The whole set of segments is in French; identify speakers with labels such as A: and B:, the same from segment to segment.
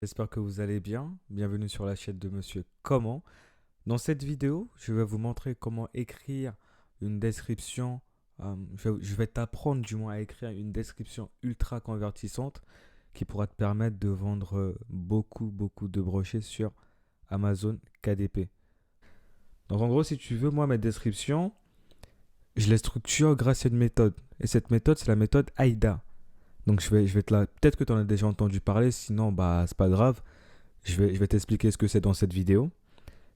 A: j'espère que vous allez bien. Bienvenue sur la chaîne de Monsieur Comment. Dans cette vidéo, je vais vous montrer comment écrire une description. Je vais t'apprendre du moins à écrire une description ultra convertissante qui pourra te permettre de vendre beaucoup de brochets sur Amazon KDP. Donc en gros, si tu veux, moi, mes descriptions, je les structure grâce à une méthode. Et cette méthode, c'est la méthode AIDA. Donc je vais te la... Peut-être que tu en as déjà entendu parler, sinon, bah, c'est pas grave. Je vais t'expliquer ce que c'est dans cette vidéo.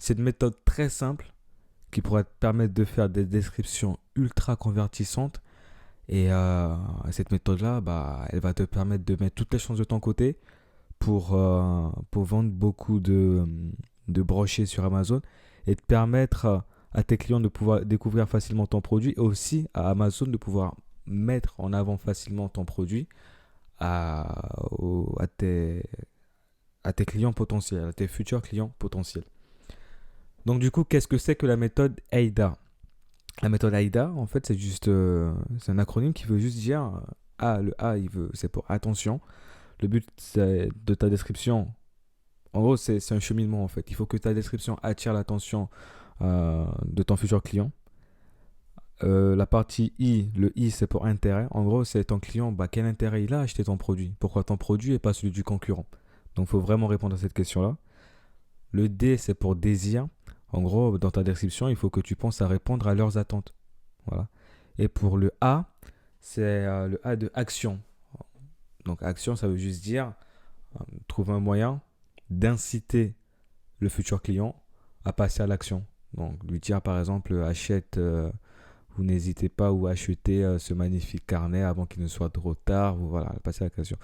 A: C'est une méthode très simple qui pourrait te permettre de faire des descriptions ultra convertissantes. Et cette méthode-là, bah, elle va te permettre de mettre toutes les chances de ton côté pour vendre beaucoup de brochets sur Amazon et te permettre à tes clients de pouvoir découvrir facilement ton produit et aussi à Amazon de pouvoir mettre en avant facilement ton produit à tes clients potentiels, à tes futurs clients potentiels. Donc du coup, qu'est-ce que c'est que la méthode AIDA? La méthode AIDA, en fait, c'est un acronyme qui veut juste dire le A, c'est pour attention. Le but de ta description, en gros, c'est un cheminement en fait. Il faut que ta description attire l'attention de ton futur client. La partie I, le I, c'est pour intérêt. En gros, c'est ton client, bah, quel intérêt il a à acheter ton produit? Pourquoi ton produit et pas celui du concurrent? Donc, il faut vraiment répondre à cette question-là. Le D, c'est pour désir. En gros, dans ta description, il faut que tu penses à répondre à leurs attentes. Voilà. Et pour le A, c'est le A de action. Donc, action, ça veut juste dire trouver un moyen d'inciter le futur client à passer à l'action. Donc, lui dire par exemple, achète, vous n'hésitez pas ou achetez ce magnifique carnet avant qu'il ne soit trop tard. Voilà, passer à l'action.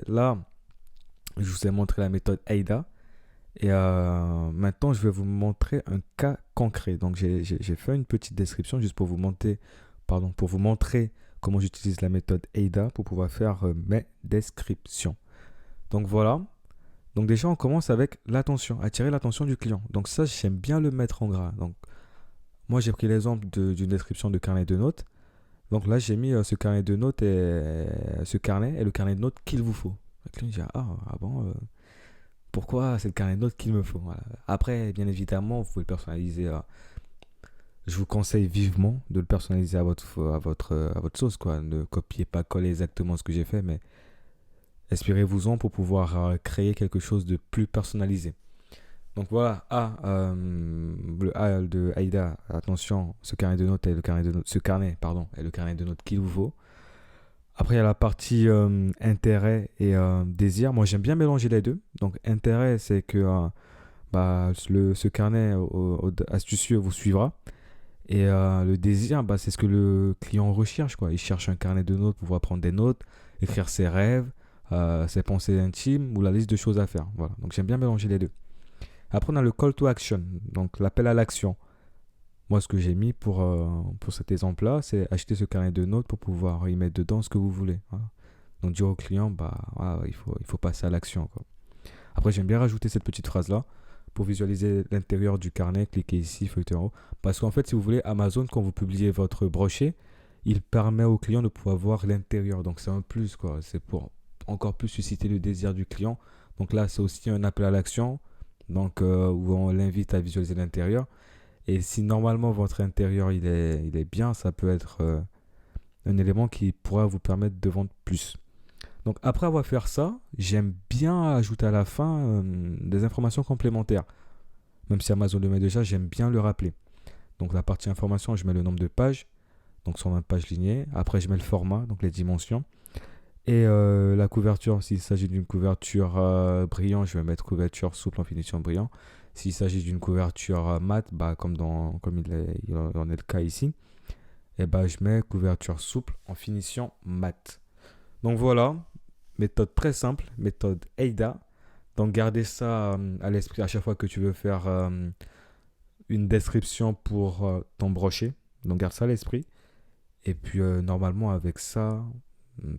A: Là, je vous ai montré la méthode AIDA. Et maintenant, je vais vous montrer un cas concret. Donc, j'ai fait une petite description juste pour vous montrer comment j'utilise la méthode AIDA pour pouvoir faire mes descriptions. Donc, voilà. Donc, déjà, on commence avec l'attention, attirer l'attention du client. Donc, ça, j'aime bien le mettre en gras. Donc, moi, j'ai pris l'exemple d'une description de carnet de notes. Donc, là, j'ai mis ce carnet de notes et ce carnet et le carnet de notes qu'il vous faut. Le client dit, ah bon pourquoi c'est le carnet de notes qu'il me faut. Voilà. Après, bien évidemment, vous pouvez le personnaliser. Je vous conseille vivement de le personnaliser à votre sauce. Quoi. Ne copiez pas, coller exactement ce que j'ai fait, mais inspirez-vous-en pour pouvoir créer quelque chose de plus personnalisé. Donc voilà, le A de Aïda, attention, ce carnet de notes est le carnet de notes, ce carnet, pardon, est le carnet de notes qu'il vous faut. Après, il y a la partie intérêt et désir. Moi, j'aime bien mélanger les deux. Donc, intérêt, c'est que ce carnet astucieux vous suivra. Et le désir, bah, c'est ce que le client recherche, quoi. Il cherche un carnet de notes pour pouvoir prendre des notes, écrire ses rêves, ses pensées intimes ou la liste de choses à faire. Voilà. Donc, j'aime bien mélanger les deux. Après, on a le call to action, donc l'appel à l'action. Moi, ce que j'ai mis pour cet exemple-là, c'est acheter ce carnet de notes pour pouvoir y mettre dedans ce que vous voulez. Voilà. Donc, dire au client, bah, voilà, il faut passer à l'action, quoi. Après, j'aime bien rajouter cette petite phrase-là pour visualiser l'intérieur du carnet. Cliquez ici, feuilleter en haut. Parce qu'en fait, si vous voulez, Amazon, quand vous publiez votre brochet, il permet au client de pouvoir voir l'intérieur. Donc, c'est un plus, quoi. C'est pour encore plus susciter le désir du client. Donc là, c'est aussi un appel à l'action. Donc, où on l'invite à visualiser l'intérieur. Et si normalement votre intérieur il est bien, ça peut être un élément qui pourra vous permettre de vendre plus. Donc après avoir fait ça, j'aime bien ajouter à la fin des informations complémentaires. Même si Amazon le met déjà, j'aime bien le rappeler. Donc la partie information, je mets le nombre de pages, donc 120 pages lignées. Après, je mets le format, donc les dimensions. Et la couverture, s'il s'agit d'une couverture brillant, je vais mettre couverture souple en finition brillant. S'il s'agit d'une couverture mat, bah, comme il en est le cas ici, et bah, je mets couverture souple en finition mat. Donc voilà, méthode très simple, méthode AIDA. Donc gardez ça à l'esprit à chaque fois que tu veux faire une description pour ton brochet. Donc garde ça à l'esprit. Et puis normalement avec ça,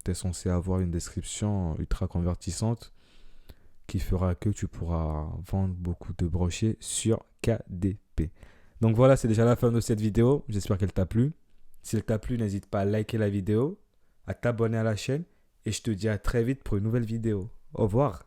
A: tu es censé avoir une description ultra convertissante qui fera que tu pourras vendre beaucoup de brochets sur KDP. Donc voilà, c'est déjà la fin de cette vidéo. J'espère qu'elle t'a plu. Si elle t'a plu, n'hésite pas à liker la vidéo, à t'abonner à la chaîne et je te dis à très vite pour une nouvelle vidéo. Au revoir.